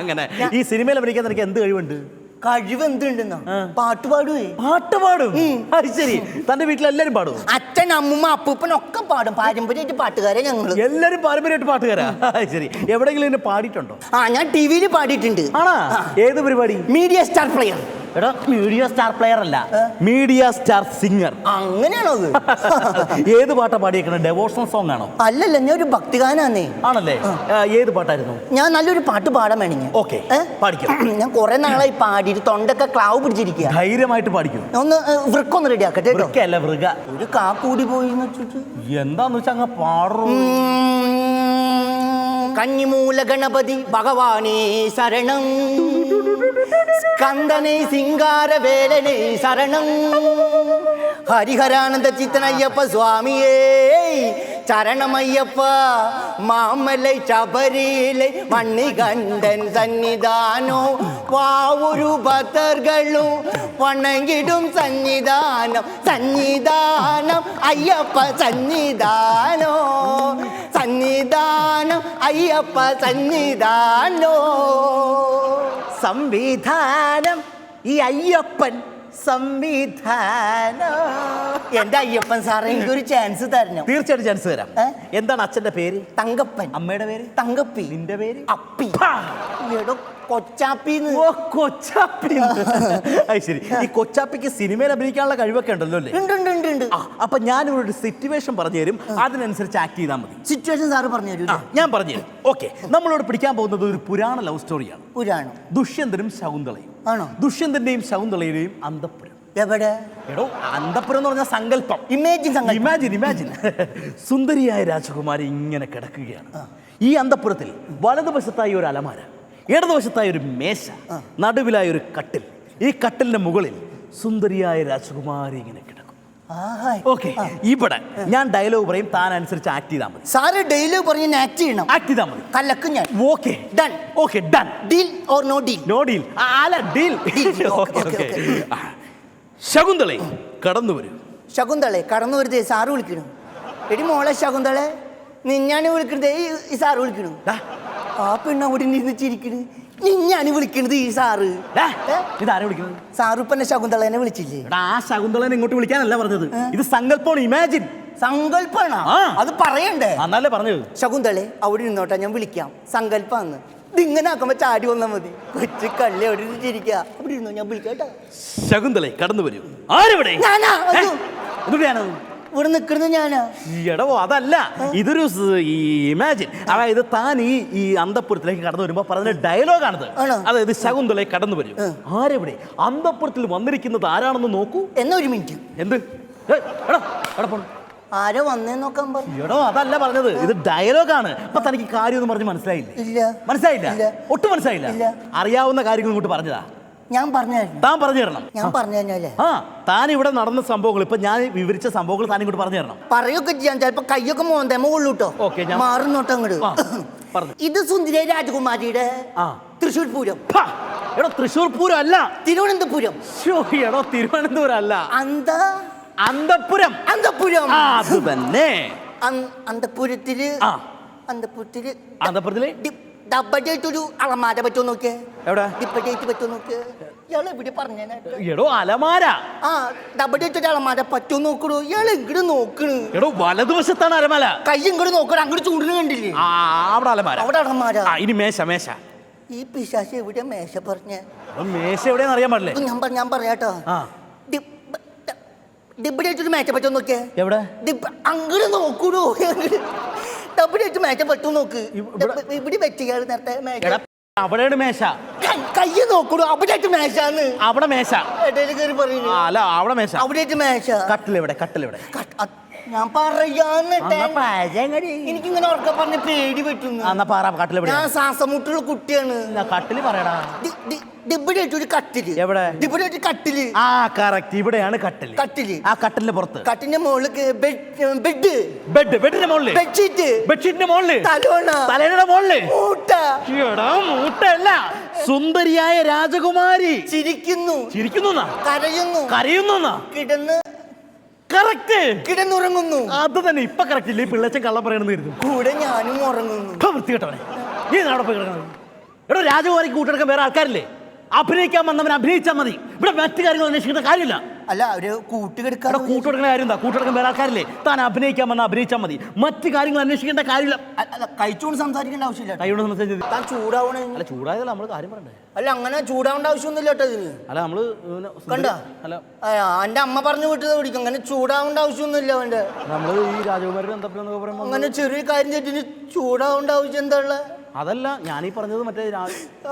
അങ്ങനെ ഈ സിനിമയിൽ അഭിനയിക്കാൻ നിനക്ക് എന്ത് കഴിവുണ്ട്? കഴിവ് എന്തുണ്ടെന്നാ? പാട്ട് പാടുവേ. പാട്ട് പാടും? അത് ശരി. തന്റെ വീട്ടിലെല്ലാരും പാടും? അച്ഛൻ, അമ്മൂമ്മ, അപ്പൂപ്പൻ ഒക്കെ പാടും. പാരമ്പര്യമായിട്ട് പാട്ടുകാരെ ഞങ്ങള്. എല്ലാരും പാരമ്പര്യമായിട്ട് പാട്ടുകാരാ? ശരി. എവിടെയെങ്കിലും എന്നെ പാടിയിട്ടുണ്ടോ? ഞാൻ ടിവിയിൽ പാടിയിട്ടുണ്ട്. ആണോ? ഏത് പരിപാടി? Media star player. എടാ, മീഡിയ സ്റ്റാർ പ്ലെയർ അല്ല, മീഡിയ സ്റ്റാർ സിംഗർ. അങ്ങനെയാണോ അത്? ഏത് പാട്ടാ പാടിയേക്കണേ? ഡെവോഷണൽ സോങ് ആണോ? അല്ലല്ല, ഞാൻ ഒരു ഭക്തിഗാനാന്നേ. ആണല്ലേ? ഏത് പാട്ടായിരുന്നു? ഞാൻ നല്ലൊരു പാട്ട് പാടാൻ വേണമെങ്കിൽ. ഓക്കെ, പാടിക്കും. ഞാൻ കുറെ നാളായി പാടിയിട്ട് തൊണ്ടൊക്കെ ക്ലാവ് പിടിച്ചിരിക്കുക. ധൈര്യമായിട്ട് പാടിക്കും. ഒന്ന് വൃക്കൊന്ന് റെഡി ആക്കട്ടെ. വൃക്കല്ല, വൃക. ഒരു കാ കൂടി പോയി എന്താന്ന് വെച്ചാ അങ്ങ് പാടും. കന്നിമൂല ഗണപതി ഭഗവാനേ ശരണം, സ്കന്ദനേ സിംഗാരവേലനേ ശരണം, ഹരിഹരാനന്ദ ചിത്തനയ്യപ്പ സ്വാമിയേ ചരണമയ്യപ്പ, മാമലൈ ശബരിയിലെ മണ്ണികണ്ഠൻ സന്നിധാനോ, വാവൊരു ഭക്തர்களுം വണങ്ങിടും സന്നിധാനം, സന്നിധാനം അയ്യപ്പ സന്നിധാനോ, സന്നിധാനം അയ്യപ്പ സന്നിധാനോ. സംവിധാനം ഈ അയ്യപ്പൻ സംവിധാനം. എന്റെ അയ്യപ്പൻ സാറേ, എനിക്കൊരു ചാൻസ് തരണം. തീർച്ചയായിട്ടും ചാൻസ് തരാം. എന്താണ് അച്ഛന്റെ പേര്? തങ്കപ്പൻ. അമ്മയുടെ പേര്? തങ്കപ്പി. നിന്റെ പേര്? അപ്പി. എടോ, കൊച്ചാപ്പിന്ന്. ഓ, കൊച്ചാപ്പി. ശരി. ഈ കൊച്ചാപ്പിക്ക് സിനിമയിൽ അഭിനയിക്കാനുള്ള കഴിവൊക്കെ ഉണ്ടല്ലോ അല്ലേ? ഉണ്ട്. അപ്പൊ ഞാനിവിടെ ഒരു സിറ്റുവേഷൻ പറഞ്ഞു തരും, അതിനനുസരിച്ച് ആക്ട് ചെയ്താൽ മതി. സിറ്റുവേഷൻ സാറ് പറഞ്ഞു തരൂ. ഞാൻ പറഞ്ഞു തരും. ഓക്കെ, നമ്മളിവിടെ പിടിക്കാൻ പോകുന്നത് ഒരു പുരാണ ലവ് സ്റ്റോറിയാണ്. പുരാണം? ദുഷ്യന്തനും ശകുന്തളയും. ആണോ? ദുഷ്യന്തന്റെയും ശകുന്തളയുടെയും അന്തഃപുരം. എവിടെ? എടോ, അന്തഃപുരം എന്ന് പറഞ്ഞ സങ്കല്പം. ഇമാജിൻ. സുന്ദരിയായ രാജകുമാരി ഇങ്ങനെ കിടക്കുകയാണ്. ഈ അന്തഃപുരത്തിൽ വലതുവശത്തായി ഒരു അലമാര, ഇടതുവശത്തായി ഒരു മേശ, നടുവിലായി ഒരു കട്ടിൽ. ഈ കട്ടിലിന്റെ മുകളിൽ സുന്ദരിയായ രാജകുമാരി ഇങ്ങനെ കിടക്കും. ഓക്കെ, ഇവിടെ ഞാൻ ഡയലോഗ് പറയും, താൻ അനുസരിച്ച് ആക്ട് ചെയ്താൽ മതി. സാറ് ഡയലോഗ് പറഞ്ഞ് ആക്ട് ചെയ്യണം. ആക്ട് ചെയ്താൽ മതി. കലക്കും ഞാൻ. Okay, done. Okay, done. Deal or no deal? No deal. അല്ല, ഡീൽ. ശകുന്തളെ കടന്നു വരൂ. ശകുന്തളെ കടന്നു വരുതേ സാറ് വിളിക്കണു. എടി മോളെ ശകുന്തളെ, നിന്നാണ് വിളിക്കണത്. ഈ സാറ് വിളിക്കണു. ആ പെണ്ണ അവിടെ ചിരിക്കണ്. നിന്നാണ് വിളിക്കണത് ഈ സാറ്. ഇതാരെ വിളിക്കുന്നത്? സാറുപ്പന്നെ ശകുന്തളനെ വിളിച്ചില്ലേ? ആ ശകുന്തളനെ ഇങ്ങോട്ട് വിളിക്കാനല്ല പറഞ്ഞത്, ഇത് സങ്കല്പമാണ്, ഇമാജിൻ. സങ്കല്പാണോ? അത് പറയണ്ടേ? എന്നല്ലേ പറഞ്ഞത്. ശകുന്തളെ അവിടെ നിന്നോട്ടെ, ഞാൻ വിളിക്കാം. സങ്കല്പാന്ന് ഇതിങ്ങനെ ആക്കുമ്പോ ചാടി വന്നാൽ മതി. കൊച്ചു കള്ളി അവിടെ ചിരിക്കുക. അവിടെ ഇരുന്നോ, ഞാൻ വിളിക്കാട്ടോ. ശകുന്തളെ കടന്നു വരൂ. ആരെവിടെ? ഞാനാ. ഇവിടെ നിൽക്കുന്നത് ഞാനാ. എടോ, അതല്ല, ഇതൊരു ഇമാജിൻ. അതായത് താൻ ഈ അന്തഃപുരത്തിലേക്ക് കടന്നു വരുമ്പോ പറഞ്ഞ ഡയലോഗാണിത്. അതായത് ശകുന്തളെ കടന്നു വരും. ആരെവിടെ? അന്തഃപുരത്തിൽ വന്നിരിക്കുന്നത് ആരാണെന്ന് നോക്കൂ. എന്നാ ഒരു മിനിറ്റ്. എന്ത്? ആരോ വന്നേ നോക്കാൻ പറഞ്ഞു. എടോ, അതല്ല പറഞ്ഞത്, ഇത് ഡയലോഗാണ്. അപ്പൊ തനിക്ക് കാര്യമൊന്നും പറഞ്ഞ് മനസ്സിലായില്ലേ? ഇല്ല. മനസ്സിലായില്ല? ഒട്ടും മനസ്സിലായില്ല? അറിയാവുന്ന കാര്യങ്ങൾ ഇങ്ങോട്ട് പറഞ്ഞതാ. ഞാൻ പറഞ്ഞു. താൻ പറഞ്ഞു തരണം. ഞാൻ പറഞ്ഞു തന്നല്ലേ? താൻ ഇവിടെ നടന്ന സംഭവങ്ങൾ, ഇപ്പൊ ഞാൻ വിവരിച്ച സംഭവങ്ങൾ താൻ ഇങ്ങോട്ട് പറഞ്ഞു തരണം. പറയൊക്കെ ചെയ്യാൻ ചിലപ്പോ കയ്യൊക്കെ മോന്തേമ കൊള്ളൂട്ടോ. മാറുന്നോട്ടോ അങ്ങോട്ട്. ഇത് സുന്ദരി രാജകുമാരിയുടെ തൃശ്ശൂർ പൂരം. എടോ, തൃശ്ശൂർ പൂരം അല്ല, തിരുവനന്തപുരം. എടോ, തിരുവനന്തപുരം അല്ല, അന്തഃപുരം. അത് തന്നെ. അന്തഃപുരത്തില് ഡബഡേറ്റൊരു അളമാര പറ്റുമോ നോക്കിയേ. എവിടെ? ഡിപ്പഡേറ്റ് പറ്റുമോ നോക്കിയേ. ഇയാൾ എവിടെ പറഞ്ഞേ? എടോ അലമാര. ആ ഡബഡേറ്റൊരു അളമാര പറ്റുമോ നോക്കണോ. ഇയാൾ എങ്ങോട്ട് നോക്കണ്? എടോ വലതുവശത്താണ് അലമാര. കൈ ഇങ്ങോട്ട് നോക്കണം. അങ്ങോട്ട് ചൂടിന് കണ്ടില്ലേ? ആ അവിടെ അലമാര. അവിടെ അളമാര. ഇനി മേശ മേശ. ഈ പിശാശ് എവിടെ മേശ പറഞ്ഞേ? മേശ എവിടെയാന്ന് അറിയാൻ പാടില്ലേ? ഞാൻ പറയാട്ടോ. ഡിബഡേറ്റൊരു മേശ പറ്റുമോ നോക്കിയേ. എവിടെ? അങ്ങോട്ട് നോക്കൂടോ. ഡബഡേറ്റ് മേശ പറ്റുമോ നോക്ക്. ഇവിടെ വെച്ചിയാൾ നേരത്തെ മേശ. അവിടെയാണ് മേശ. കൈ നോക്കൂടോ. അവിടെ മേശാന്ന്. അവിടെ മേശ. ഇടയിൽ കയറി പറയുന്നു. അല്ല അവിടെ മേശ. അവിടെ മേശ. കട്ടിലെവിടെ? കട്ടിലെവിടെ? ഞാൻ പറയാന്ന്. എനിക്കിങ്ങനെ ഉറക്കം പറഞ്ഞ പേടി പറ്റുന്നു. കട്ടിലെവിടെ? ഞാൻ ശ്വാസമുട്ടുള്ള കുട്ടിയാണ്. കട്ടില് പറയടാ. ഡിബഡേറ്റൊരു കട്ടില്. എവിടെ? ഡിബഡേറ്റ് കട്ടില്. ആ കറക്റ്റ് ഇവിടെയാണ് കട്ടില്. കട്ടില്. ആ കട്ടിലിന്റെ പുറത്ത്. കട്ടിന്റെ മുകളിൽ ബെഡ്. ബെഡിന്റെ മുകളില് ബെഡ്ഷീറ്റ്. ബെഡ്ഷീറ്റിന്റെ മുകളില് തലോണ. തലേണയുടെ മുകളില് മൂട്ട. എടാ മൂട്ടല്ല, സുന്ദരിയായ രാജകുമാരി ചിരിക്കുന്നു. ചിരിക്കുന്നു. കരയുന്നു. കരയുന്നു. കിടന്ന് കറക്റ്റ് കിടന്നുറങ്ങുന്നു. അത് തന്നെ. ഇപ്പൊ കറക്റ്റ് ഇല്ലേ? പിള്ളേച്ചൻ കള്ളം പറയണെന്ന് കരുതും. കൂടെ ഞാനും ഉറങ്ങുന്നു. വൃത്തികെട്ടവനെ, നീ അവിടെ പോയി കിടക്കണം. എടോ രാജകുമാരിക്ക് കൂട്ടെടുക്കാൻ വേറെ ആൾക്കാരില്ലേ? അഭിനയിക്കാൻ വന്നവൻ അഭിനയിച്ചാൽ മതി. ഇവിടെ മറ്റു കാര്യങ്ങൾ അന്വേഷിക്കേണ്ട കാര്യമില്ല. അല്ല അവര് കൂട്ടുകെടുക്കാൻ കൂട്ടുകൊടുക്കുന്ന കാര്യം എന്താ? കൂട്ടുകൊടുക്കാൻ വേറെ ആൾക്കാരില്ലേ? താൻ അഭിനയിക്കാൻ വന്നാൽ അഭിനയിച്ചാൽ മതി. മറ്റു കാര്യങ്ങൾ അന്വേഷിക്കേണ്ട കാര്യമില്ല. അല്ല കഴിച്ചുകൊണ്ട് സംസാരിക്കേണ്ട ആവശ്യമില്ല. കൈയോട് സംസാരിച്ചത് താൻ ചൂടാവണേ. അല്ല ചൂടായതല്ല, നമ്മള് കാര്യം പറയണ്ടേ. അല്ല അങ്ങനെ ചൂടാവേണ്ട ആവശ്യമൊന്നുമില്ല കേട്ടോ ഇതിന്. അല്ല നമ്മള് കണ്ട അല്ല എന്റെ അമ്മ പറഞ്ഞു വിട്ടത് പിടിക്കും. അങ്ങനെ ചൂടാവേണ്ട ആവശ്യമൊന്നുമില്ല അവന്റെ. നമ്മള് ഈ രാജകുമാരിയുടെ എന്താ പറയുമ്പോ അങ്ങനെ ചെറിയ കാര്യം ചേട്ടിന് ചൂടാവേണ്ട ആവശ്യം എന്താ ഉള്ള? അതല്ല ഞാനീ പറഞ്ഞത് മറ്റേ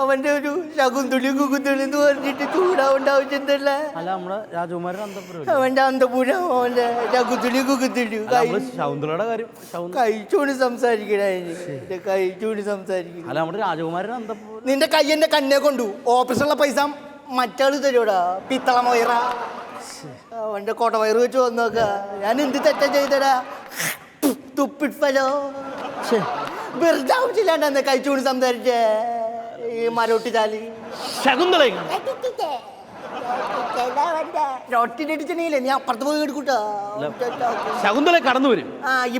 അവന്റെ ഒരു ശകുന്തുളി കുകുന്തുളി എന്ന് പറഞ്ഞിട്ട് ചൂടാവേണ്ട ആവശ്യം എന്തല്ല? അല്ല നമ്മുടെ രാജകുമാരൻ അന്തപുരം. അവന്റെ അന്തപുരം അവന്റെ ശകുന്തുളി കുകുന്തുളി ശകുന്തളയുടെ കാര്യം കഴിച്ചോണ്ട് സംസാരിക്കണ. കഴിച്ചോണ്ട് സംസാരിക്കണം. അല്ല നമ്മുടെ രാജകുമാരൻ അന്തപുരം. നിന്റെ കൈ എന്റെ കണ്ണെ കൊണ്ടു. ഓഫീസിലുള്ള പൈസ മറ്റാള് തരൂടാ. പിത്തള മൊയറ. അവന്റെ കോട്ടവയറ് വെച്ച് വന്നോക്ക. ഞാൻ എന്ത് തെറ്റാ ചെയ്തടാ? തുപ്പിട്ട് ഫലോ. വെറുതെ ആവശ്യമില്ലാണ്ടെന്ന് കഴിച്ചുകൊണ്ട് സംസാരിച്ചേ. ഈ മരോട്ടി ചാലി ശകുന്തള റൊട്ടിനടിച്ചണില്ലേ? നീ അപ്പുറത്ത് പോയി എടുക്കൂട്ടോ. ശകുന്തള കടന്നു വരും.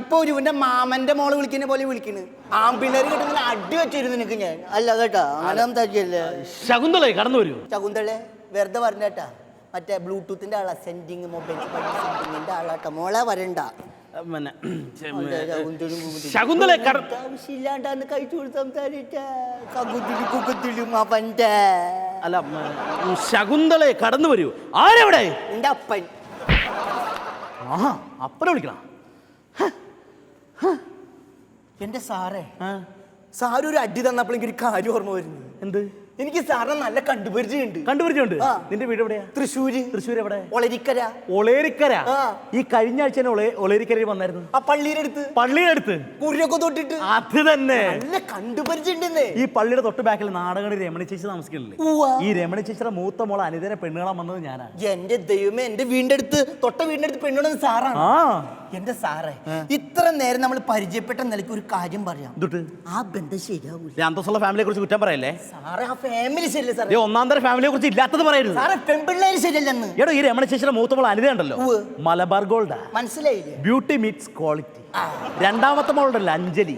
ഇപ്പൊ ഒരു ഇവന്റെ മാമന്റെ മോള് വിളിക്കുന്ന പോലെ വിളിക്കണ്. ആമ്പിള്ളേര് കിട്ടുന്ന അടി വെച്ചിരുന്നു നിനക്ക് ഞാൻ. അല്ല കേട്ടാ അങ്ങനെ സംസാരിക്കല്ലേ. ശകുന്തള കടന്നു വരും. ശകുന്തളെ വെറുതെ പറഞ്ഞേട്ടാ. മറ്റേ ബ്ലൂടൂത്തിന്റെ ആളാ. സെൻഡിങ് മൊബൈൽ സെൻഡിങ്ങിന്റെ ആളാട്ടാ. മോളെ വരണ്ട. ശകുന്തള ആവശ്യമില്ലാണ്ടാണ് കഴിച്ചു സംസാരിച്ച. അല്ല ശകുന്തളെ കടന്നു വരൂ. ആരെവിടെ? എന്റെ അപ്പൻ. ആഹാ അപ്പനെ വിളിക്കണം. എന്റെ സാറേ, സാറൊരു അടി തന്നപ്പോൾ എനിക്ക് ഒരു കാര്യം ഓർമ്മ വരുന്നു. എന്ത്? എനിക്ക് സാറിനെ നല്ല കണ്ടുപരിചയുണ്ട്. കണ്ടുപരിചയുണ്ട്. നിന്റെ വീട് എവിടെയാ? തൃശ്ശൂര്. തൃശ്ശൂർ എവിടെ? ഒളരിക്കര. ഒളേരിക്കര. ഈ കഴിഞ്ഞ ആഴ്ച ഒളേരിക്കരയിൽ വന്നായിരുന്നു. ആ പള്ളിയുടെ അടുത്ത്. പള്ളിയുടെ അടുത്ത് കുരിയൊക്കെ തൊട്ടിട്ട്. അത് തന്നെ. നല്ല കണ്ടുപരിചയുണ്ടെന്നേ. ഈ പള്ളിയുടെ തൊട്ട് ബാക്കിൽ നാടകണി രമണി ചേച്ചി താമസിക്കുന്നില്ലേ? ഈ രമണി ചേച്ചിയുടെ മൂത്ത മോളെ അനിതനെ പെണ്ണുകാണാൻ വന്നത് ഞാനാ. എന്റെ ദൈവമേ, എന്റെ വീടിന്റെ അടുത്ത് തൊട്ട വീടിന്റെ അടുത്ത് പെണ്ണുള്ളത് സാറാണ്. എന്റെ സാറേ, ഇത്ര നേരം നമ്മൾ പരിചയപ്പെട്ട നിലയ്ക്ക് ഒരു കാര്യം പറയാം. ആ ബന്ധം ശരിയാവൂല. അന്തസ്സുള്ള ഫാമിലിയെ കുറിച്ച് കുറ്റം പറയല്ലേ സാറേ. ആ ഫാമിലി ശരിയല്ലേ സാറേ? ഒന്നാം തരം ഫാമിലിയെ കുറിച്ച് ഇല്ലാത്തത് പറയരുത് സാറേ. പെൺപിള്ളേര് ശരിയല്ലെന്ന്. എടോ ഈ രമണ ചേച്ചിയുടെ മൂത്ത മോൾ അനിത ഉണ്ടല്ലോ, മലബാർ ഗോൾഡാ. മനസ്സിലായില്ലേ? Beauty meats quality. രണ്ടാമത്തെ മോളുണ്ടല്ലോ അഞ്ജലി,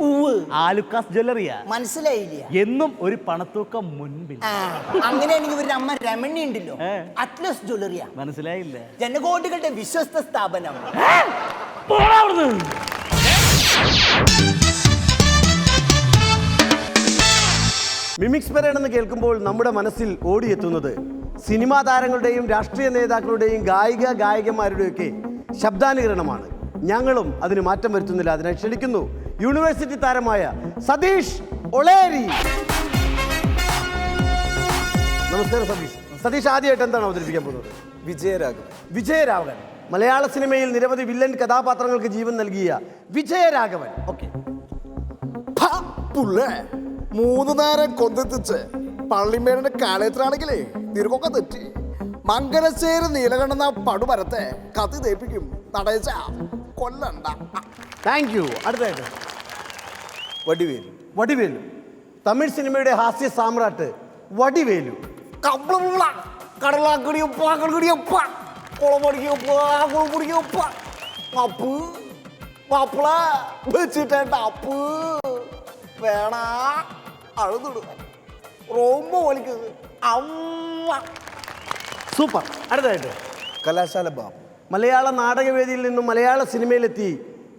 ആലുക്കാസ് ജ്വല്ലറിയാ. മനസ്സിലായില്ലേ? എന്നും ഒരു പണത്തൂക്കം മുൻപിൽ. അങ്ങനെയാണെങ്കിൽ ഒരു അമ്മ രമണി ഉണ്ടല്ലോ, അറ്റ്ലസ് ജ്വല്ലറിയാ. മനസ്സിലായില്ല? ജനകോടികളുടെ വിശ്വസ്ത സ്ഥാപനം. മിമിക്സ് പരേഡ് എന്ന് കേൾക്കുമ്പോൾ നമ്മുടെ മനസ്സിൽ ഓടിയെത്തുന്നത് സിനിമാ താരങ്ങളുടെയും രാഷ്ട്രീയ നേതാക്കളുടെയും ഗായികമാരുടെയൊക്കെ ശബ്ദാനുകരണമാണ്. ഞങ്ങളും അതിന് മാറ്റം വരുത്തുന്നില്ല. അതിനായി ക്ഷണിക്കുന്നു യൂണിവേഴ്സിറ്റി താരമായ സതീഷ് ഒളേരി. നമസ്കാരം സതീഷ്. സതീഷ് ആദ്യമായിട്ട് എന്താണ് അവതരിപ്പിക്കാൻ പോകുന്നത്? വിജയരാഘവൻ. മലയാള സിനിമയിൽ നിരവധി വില്ലൻ കഥാപാത്രങ്ങൾക്ക് ജീവൻ നൽകിയ വിജയരാഘവൻ. ഓക്കെ. 3 നേരം കൊന്നെത്തിച്ച് പള്ളിമേടിന്റെ കാലയത്തിലാണെങ്കിലേ നിനക്കൊക്കെ തെറ്റി. മംഗലശ്ശേരി നീലകണ്ഠന പടുമരത്തെ കത്തി തേപ്പിക്കും. നടയച്ച കൊല്ലണ്ട. Thank you. അടുത്തായിട്ട് വടിവേലു. തമിഴ് സിനിമയുടെ ഹാസ്യ സാമ്രാട്ട് വടിവേലു. മാപ്പിള വെച്ചിട്ടേണ്ട അപ്പ് വേണ അഴുതിടും ரொம்ப വലിക്കുന്നത് അമ്മ. സൂപ്പർ. അടുത്തതായിട്ട് കലാശാല ബാബു. മലയാള നാടകവേദിയിൽ നിന്നും മലയാള സിനിമയിലെത്തി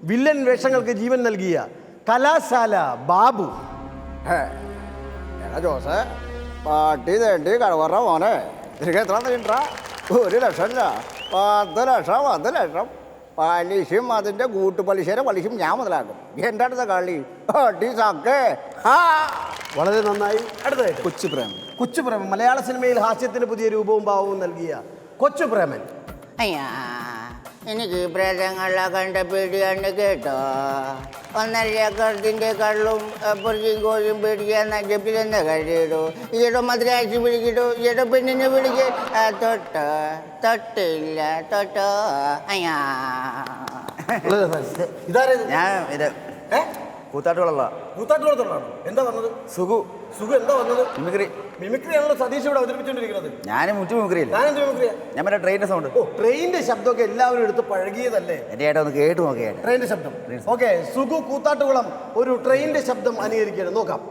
വില്ലൻ വേഷങ്ങൾക്ക് ജീവൻ നൽകിയ കലാശാല ബാബു. എടാ ജോസേ, പാട്ടി തേണ്ടി കടവറ മോനെ, നിനക്ക് എത്ര നീണ്ടാ? 1 ലക്ഷമല്ല, 10 ലക്ഷം 10 ലക്ഷം. പലിശയും അതിൻ്റെ കൂട്ടുപലിശയുടെ പലിശയും ഞാൻ മുതലാക്കും. എൻ്റെ അടുത്ത കളി അടി സക്കേ. വളരെ നന്നായി. അടുത്തതായിട്ട് കൊച്ചുപ്രേമൻ. കൊച്ചുപ്രേമൻ മലയാള സിനിമയിൽ ഹാസ്യത്തിന് പുതിയ രൂപവും ഭാവവും നൽകിയ കൊച്ചുപ്രേമൻ. അയ്യാ, എനിക്ക് പ്രേതങ്ങളെ കണ്ട പേടിയാണ് കേട്ടോ. 1.5 ഏക്കറിന്റെ കള്ളും പുറത്തും കോഴിയും പേടിക്കാൻ നജപ്പിലെന്ന് കഴിയിടൂ. ഈയിടെ മദ്രാശി പിടിക്കിട്ടു, ഈയിടെ പെണ്ണിനെ പിടിക്ക്. തൊട്ടില്ല തൊട്ടോ. അയ്യാ, ഞാൻ ഇത് കൂത്താട്ടുകളല്ല. കൂത്താട്ടുകുളത്തുള്ളതാണോ? എന്താ വന്നത്? സുഖു. സുഖം എന്താ വന്നത്? മിമിക്രി. മിമിക്രിയാണല്ലോ സതീഷ് ഇവിടെ അവതരിപ്പിച്ചുകൊണ്ടിരിക്കുന്നത്. ഞാൻ മുറ്റു മിമിക്രിയില്ല. ഞാനെന്ത് മിമിക്രിയാ? ഞാൻ മറ്റേ ട്രെയിനിന്റെ സൗണ്ട്. ഓ, ട്രെയിനിന്റെ ശബ്ദമൊക്കെ എല്ലാവരും എടുത്ത് പഴകിയതല്ലേ? എൻ്റെ ഏട്ടാ ഒന്ന് കേട്ടു നോക്കിയാണ് ട്രെയിനിന്റെ ശബ്ദം. ഓക്കെ, സുഖു കൂത്താട്ടുകുളം ഒരു ട്രെയിനിന്റെ ശബ്ദം അനുകരിക്കണം. നോക്കാം.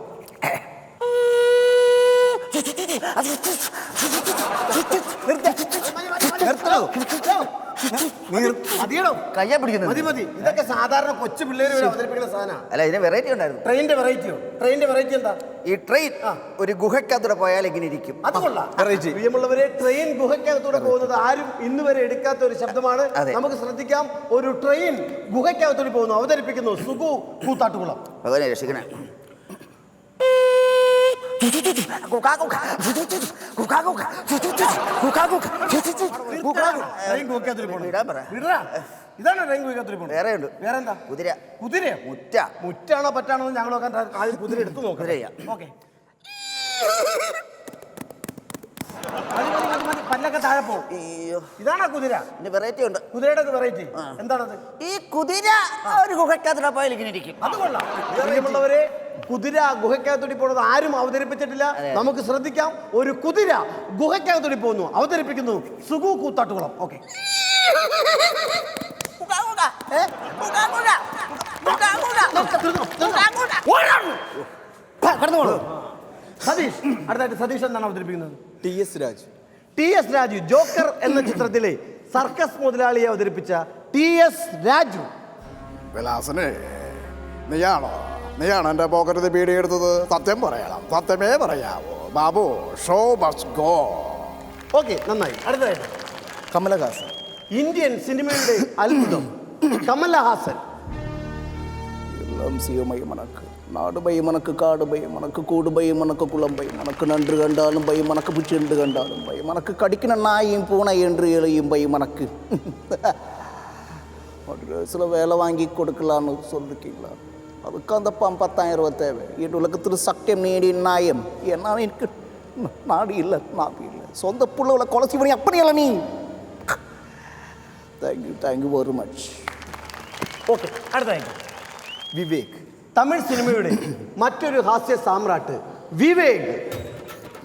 കയ്യാ പിടിക്കുന്നത്. മതി മതി. ഇതൊക്കെ സാധാരണ കൊച്ചു പിള്ളേര് അവതരിപ്പിക്കുന്ന സാധനമാണ്. അല്ല, ഇതിന് വെറൈറ്റി ഉണ്ടായിരുന്നു. ട്രെയിനിന്റെ വെറൈറ്റിയോ? ട്രെയിനിന്റെ വെറൈറ്റി എന്താ? ഈ ട്രെയിൻ ഒരു ഗുഹയ്ക്കകത്തൂടെ പോയാൽ ഇങ്ങനെ ഇരിക്കും. അത് കൊള്ളാം. വെറൈറ്റി. പ്രിയമുള്ളവരെ, ട്രെയിൻ ഗുഹയ്ക്കകത്തൂടെ പോകുന്നത് ആരും ഇന്ന് വരെ എടുക്കാത്ത ഒരു ശബ്ദമാണ്. അതെ. നമുക്ക് ശ്രദ്ധിക്കാം. ഒരു ട്രെയിൻ ഗുഹയ്ക്കകത്തൂടെ പോകുന്നു. അവതരിപ്പിക്കുന്നു സുഖു കൂത്താട്ടുകുളം. ഭഗവാനെ രക്ഷിക്കണേ. ഇതാണ് ട്രെയിൻ ഗുഹയ്ക്കകത്തൂടെ പോകുന്നത്. വേറെ ഉണ്ട്. വേറെ എന്താ? കുതിര. കുതിരയോ? മുറ്റ. മുറ്റാണോ പറ്റാണോ എന്ന് ഞങ്ങൾ നോക്കാൻ ആദ്യം കുതിര എടുത്ത് നോക്കാം. കുതിരയാ. ഓക്കെ, പല്ലൊക്കെ താഴെ പോകും. ഇതാണോ കുതിര? ഇതിന്റെ വെറൈറ്റി ഉണ്ട്. കുതിരയുടെ വെറൈറ്റി എന്താണത്? ഈ കുതിര ഒരു ഗുഹയ്ക്കകത്തൂടെ പോയാൽ ഇങ്ങനെ ഇരിക്കും. അത് കൊള്ളാം. പ്രിയമുള്ളവരെ, കുതിര ഗുഹയ്ക്കകത്തൂടി പോകുന്നത് ആരും അവതരിപ്പിച്ചിട്ടില്ല. നമുക്ക് ശ്രദ്ധിക്കാം. ഒരു കുതിര ഗുഹയ്ക്കകത്തൂടി പോകുന്നു. അവതരിപ്പിക്കുന്നു സുഖു കൂത്താട്ടുകുളം. ഓക്കെ, സതീഷ്. അടുത്തായിട്ട് സതീഷ് എന്താണ് അവതരിപ്പിക്കുന്നത്? TS Raju. TS Raju. Joker എന്ന ചിത്രത്തിലെ സർക്കസ് മുതലാളിയെ അവതരിപ്പിച്ച TS രാജു. വിലാസനെ, നീയാണോ എൻ്റെ പോക്കറ്റിൽ പീടിയെടുത്തത്? സത്യം പറയണം, സത്യമേ പറയാവോ Babu. Show must go. Okay, നന്നായി. അടുത്തതായിട്ട് കമലഹാസൻ. ഇന്ത്യൻ സിനിമയുടെ അത്ഭുതം കമലഹാസൻ. സിയുമൈ മണക്ക്, നാട് ബൈ മണക്ക്, കാട് ബൈ മണക്ക്, കൂട് ബൈ മണക്ക്, കുളം ബൈ മണക്ക്, നன்று കണ്ടാലും ബൈ മണക്ക്, പിച്ചെണ്ട് കണ്ടാലും ബൈ മണക്ക്, കടിക്കണ നായും பூனை என்று எழையும் பை மணக்கு. ஒரு சில வேலை வாங்கி கொடுக்கலான்னு சொல்லிருக்கீங்களா? அதுக்கு அந்த 10,000 ரூபா தேவை. இந்த உலகத்தில் சத்தியம் நீடி நியாயம். ஏன்னா எனக்கு நாடு இல்லை, நாடு இல்லை. சொந்த பிள்ளைகளை கொலைச்சி பண்ணி அப்படியல்ல நீ. Thank you very much. Okay, അടുത്തായിട്ട് വിവേക്. തമിഴ് സിനിമയുടെ മറ്റൊരു ഹാസ്യ സാമ്രാട്ട് വിവേക്.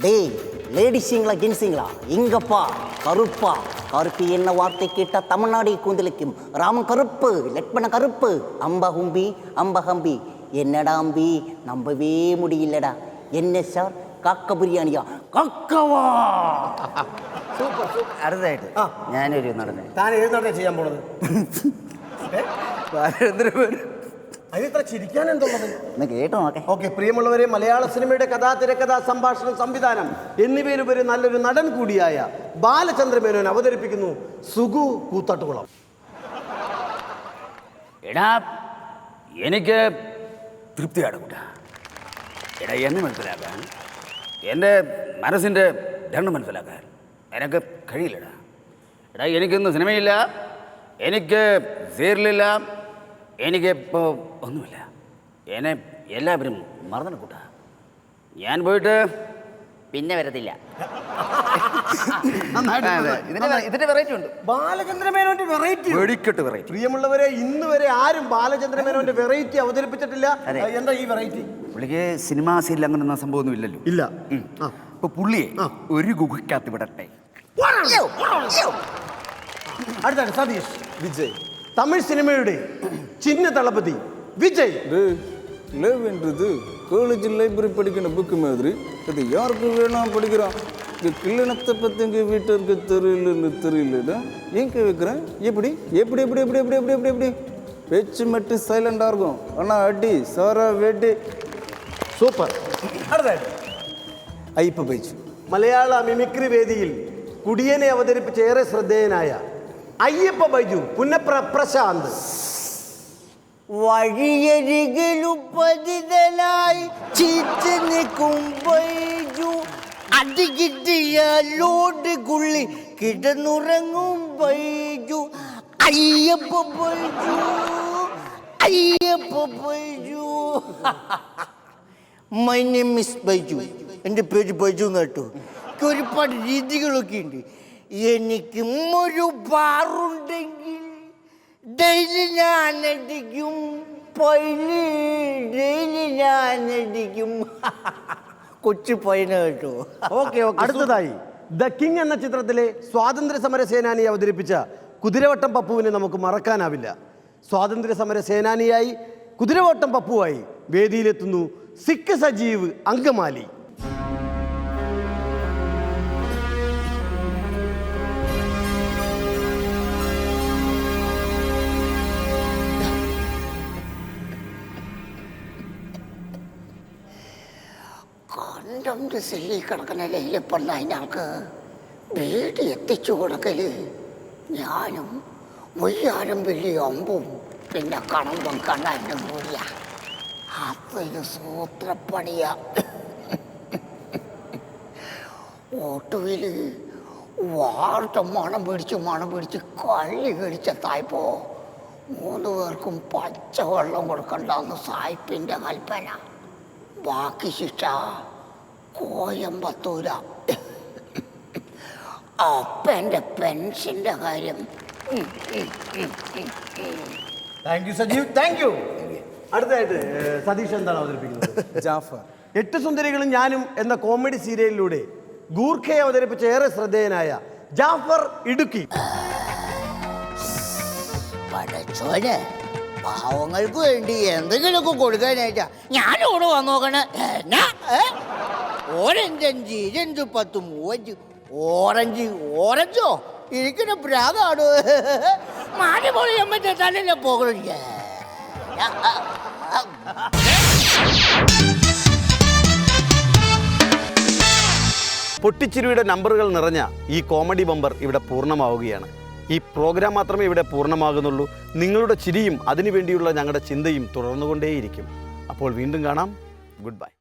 டேய் லேடிஸுங்களா ஜென்ஸுங்களா இங்கப்பா கருப்பா கருப்பு என்ன வார்த்தை கேட்டால் தமிழ்நாடு கூந்தலிக்கும் ராமன் கருப்பு லட்சண கருப்பு அம்பஹும்பி அம்பஹம்பி என்னடா அம்பி நம்பவே முடியலடா. என்ன சார் കാക്ക ബിരിയാണിയാ? കക്കവാ. Super super. അടുത്തതായിട്ട് ഞാനൊരു നടനെ. താൻ ഏത് നടനെ ചെയ്യാൻ പോണത്? അതിനിത്ര ചിരിക്കാൻ എന്തുള്ളത്? ഒന്ന് കേട്ടോ നോക്കേ. ഓക്കെ, പ്രിയമുള്ളവരെ, മലയാള സിനിമയുടെ കഥാ, തിരക്കഥ, സംഭാഷണം, സംവിധാനം എന്നിവയിലുപരി നല്ലൊരു നടൻ കൂടിയായ ബാലചന്ദ്രമേനോൻ അവതരിപ്പിക്കുന്നു സുഖു കൂത്താട്ടുകുളം. എടാ, എനിക്ക് തൃപ്തിയാണ് കൂട്ടാ. എടാ, എന്നെ മനസ്സിലാക്കാൻ, എൻ്റെ മനസ്സിൻ്റെ ദണ്ണം മനസ്സിലാക്കാൻ എനിക്ക് കഴിയില്ലടാ. എടാ, എനിക്കൊന്നും സിനിമയില്ല, എനിക്ക് സീരിയലില്ല, എനിക്കിപ്പോൾ ഒന്നുമില്ല. എന്നെ എല്ലാവരും മറന്നു കൂട്ടാ. ഞാൻ പോയിട്ട് പിന്നെ വരത്തില്ല. ഇതിന്റെ വെറൈറ്റി ഉണ്ട്. ബാലചന്ദ്രമേനോന്റെ വെറൈറ്റി, വെടിക്കെട്ട് വെറൈറ്റി. പ്രിയമുള്ളവരെ, ഇന്ന് വരെ ആരും ബാലചന്ദ്രമേനോന്റെ വെറൈറ്റി അവതരിപ്പിച്ചിട്ടില്ല. എന്താ ഈ വെറൈറ്റി? പുള്ളിക്ക് സിനിമാ സീരിയൽ അങ്ങനെ സംഭവമൊന്നും ഇല്ലല്ലോ. ഇല്ല. അപ്പൊ പുള്ളിയെ ഒരു ഗുഹയ്ക്കകത്ത് വിടട്ടെ. അടുത്താണ് സതീഷ്. വിജയ്. തമിഴ് സിനിമയുടെ ചിഹ്ന തളപതി വിജയ്. லவ்ன்றது காலேஜ் லைப்ரரி படிக்கிற புக்கு மாதிரி அது யாருக்கு வேணா படிக்கிறான். இந்த கிள்ளனத்தை பற்றி எங்கள் வீட்டிற்கு தெரியலன்னா எங்க வைக்கிறேன். எப்படி எப்படி எப்படி எப்படி எப்படி எப்படி எப்படி எப்படி பேச்சு மட்டும் സൈലൻ്റാ இருக்கும். ஆனால் അടി സാറാ വെടി. സൂപ്പർ. അടുത്തായിട്ട് അയ്യപ്പ ബൈജു. മലയാള മിമിക്രി വേദിയിൽ കുടിയനെ അവതരിപ്പിച്ച ഏറെ ശ്രദ്ധേയനായ അയ്യപ്പ ബൈജു പുന്നപ്ര പ്രശാന്ത്. വഴിയരികിലും പതിതനായി ചീറ്റ് നിൽക്കും ബൈജു, അടികിട്ടിയാലോട് കുള്ളി കിടന്നുറങ്ങും Baiju. Ayyappa Baiju, Ayyappa Baiju. My name miss Baiju. എൻ്റെ പേര് ബൈജു എന്നാട്ടോ. എനിക്ക് ഒരുപാട് രീതികളൊക്കെ ഉണ്ട്. എനിക്കും ഒരു ബാറുണ്ടെങ്കിൽ ഡെയിലി ഞാനടിക്കും. ഡെയിലി ഞാനടിക്കും. കൊച്ചു പയ്യന കേട്ടോ. ഓക്കെ. അടുത്തതായി ദ കിങ് എന്ന ചിത്രത്തിലെ സ്വാതന്ത്ര്യ സമര സേനാനിയെ അവതരിപ്പിച്ച കുതിരവട്ടം പപ്പുവിനെ നമുക്ക് മറക്കാനാവില്ല. സ്വാതന്ത്ര്യ സമര സേനാനിയായി കുതിരവട്ടം പപ്പുവായി വേദിയിലെത്തുന്നു സിക്ക് സജീവ് അങ്കമാലി. കണ്ടം സെല്ലി കിടക്കുന്ന ലൈലപ്പണ്ണ അതിനൾക്ക് വീട് എത്തിച്ചു കൊടുക്കല് ഞാനും മുയ്യാനും വലിയ അമ്പും പിന്നെ കണമ്പും കണ്ണാനും കൂടിയ അതൊരു സൂത്രപ്പണിയ. ഓട്ടുവിൽ വാർത്ത മണം പിടിച്ച് കള്ളി കടിച്ചെത്തായപ്പോ 3 പേർക്കും പച്ചവെള്ളം കൊടുക്കണ്ടെന്ന് സായിപ്പിൻ്റെ കൽപ്പന. ബാക്കി ശിക്ഷ കോയമ്പത്തൂര. അപ്പൻ്റെ പെൻഷൻ്റെ കാര്യം. Thank you Sajeev, thank you. അടുത്തതായിട്ട് സതീഷ് എന്താണ് അവതരിപ്പിക്കുന്നത്? ജാഫർ. 8 സുന്ദരികളും ഞാനും എന്ന കോമഡി സീരിയലിലൂടെ ഗൂർഖയെ അവതരിപ്പിച്ച ഏറെ ശ്രദ്ധേയനായ ജാഫർ ഇടുക്കി. പടച്ചോനെ, പാവങ്ങൾക്ക് വേണ്ടി എന്തെങ്കിലുമൊക്കെ കൊടുക്കാനായിട്ടാ ഞാനിവിടെ വന്നു നോക്കണേ. ഓറഞ്ച് 5, 2, 10, 30. ഓറഞ്ചോ ഇരിക്കുന്ന പ്രാതാണ്. മാറിപോളി അമ്മത്തെ തലയിലെ പോകണം. പൊട്ടിച്ചിരിയുടെ നമ്പറുകൾ നിറഞ്ഞ ഈ കോമഡി ബമ്പർ ഇവിടെ പൂർണ്ണമാവുകയാണ്. ഈ പ്രോഗ്രാം മാത്രമേ ഇവിടെ പൂർണ്ണമാകുന്നുള്ളൂ. നിങ്ങളുടെ ചിരിയും അതിനുവേണ്ടിയുള്ള ഞങ്ങളുടെ ചിന്തയും തുടർന്നുകൊണ്ടേയിരിക്കും. അപ്പോൾ വീണ്ടും കാണാം. Good bye.